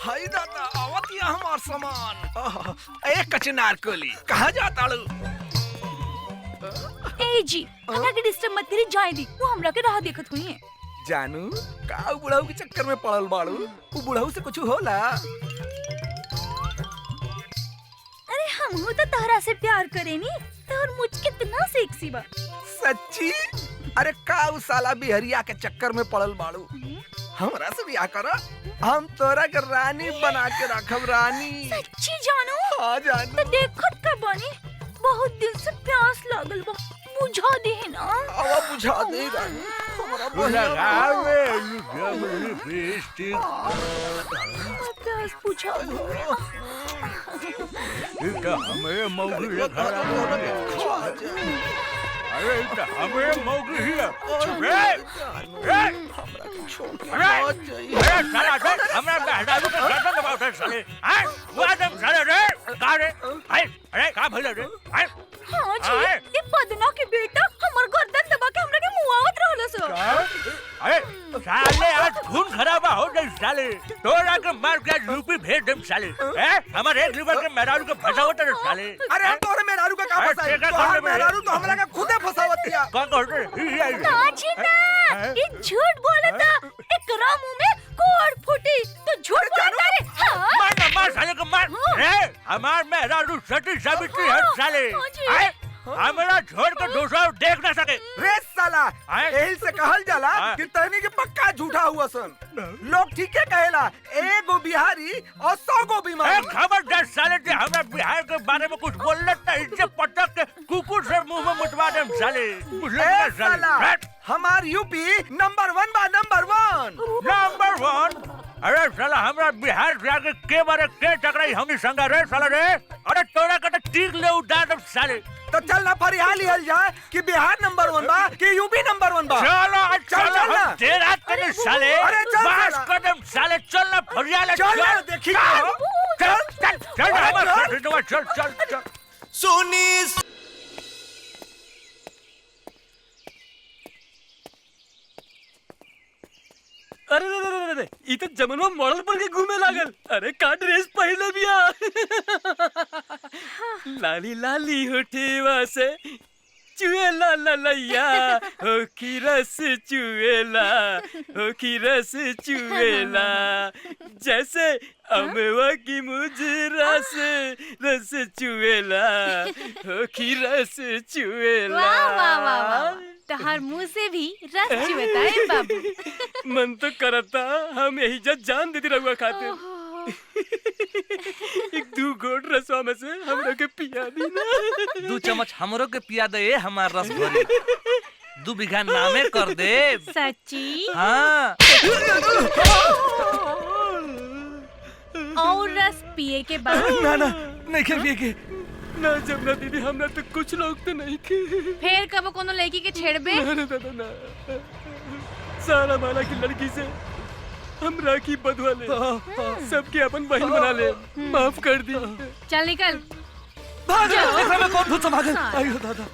हाय दादा आवतिया हमार सामान। एक कचनार कोली कहाँ जाता लू? ए जी हमरा के डिस्टर्ब मत करी, जाए दी। वो हमरा के राह देखत हुई है। जानू का बुढ़ाऊ के चक्कर में पड़ल बाड़ू? वो बुढ़ाऊ से कुछ होला? अरे हम हो तो तहरा से प्यार करेनी, तोर मुझ कितना सेक्सी बा। सच्ची? अरे का उ साला बिहरिया के चक्कर में पड़ल बाड़ू? हमरा से ब्याह करा, हम तोरा के रानी बना के रखब। रानी सच्ची जानू? हाँ जानू। तो देखत का बानी, बहुत दिन से प्यास लागल बा, बुझा दे ना। आवा बुझा दे रानी। हमरा प्यास बुझा दे। हमें मौगी अरे हमें मौगी है। साला हमरा हटाऊ के गर्दन दबाव साले। हां वो आदम साले रे का रे? अरे का भइल रे? हां जी ये बदना के बेटा हमर गर्दन दबा के हमरा के मुआवत रहलो सो। अरे साले आज खून खराबा हो गई साले। तोरा के मार के यूपी भेज देम साले। हमारे एक लीवर के मेहरारू के फसावत रे साले। अरे तोरे मेहरारू का का फसाई? तोहार मेहरारू तो हमरा के खुदे फसावतिया। कौन कहत रे? ना जी ना, ये झूठ बोलता। एकरा मुंह में कोड़ फूटी तो झूठ बोलता रे। मार ना मार साले को मार। हमार मेहरारू सती सावित्री है साले। हमरा छोड़ कर दूसरा देख ना सके। रे साला एही से कहल जाला कि तहनी के पक्का झूठा हुआ सन। लोग ठीक है कहेला, एगो बिहारी और 100 गो बीमारी। खबरदार साले जे हमरा बिहार के बारे में कुछ बोलले त इज्जत पटक के कुकुर से मुंह में मुतवा देम साले। ए साला हमार यूपी नंबर 1 बा, नंबर 1। नंबर 1। अरे साला हमरा बिहार से आगे के बारे के टकराई हमनी संग रे साला रे। अरे तोरा के त टीक ले उड़ा दम साले। तो चल ना फरियाल लिहल जाए कि बिहार नंबर 1 बा कि यूपी नंबर 1 बा। चलो चल ना तेरा कने साले। अरे चल बस कदम साले चल ना फरियाल चल देखी चल चल चल चल चल चल सोनी। अरे ई तो जमनवा मॉडल बन के घूमे लागल। अरे का ड्रेस पहले बिया। लाली लाली होठेवा से चुएला ललैया हो की रस चुएला, हो की रस चुएला, जैसे अमवा की मुजरा से रस चुएला, हो की रस चुएला। वाह वाह वाह वाह, तहार मुंह से भी रस चुएता है बाबू। मन तो करता हम यही जान दे दी रहुआ खातिर। एक 2 घोट रसवा में से हमरा के पिया दी ना। 2 चम्मच हमरो के पिया दे हमार रस भरी। 2 बीघा नामे कर दे। सच्ची? हाँ। और रस पिए के बाद? ना ना नहीं के पिए के। ना जमुना दीदी हमरा तो कुछ लोग तो नहीं के। फिर कब कोनो लड़की के छेड़बे? ना दादा ना, सारा माला की लड़की से हम राखी बंधवा ले, सबके अपन बहन बना ले। माफ कर दी। चल निकल। भाग। कौन भूत समागल? आयो दादा।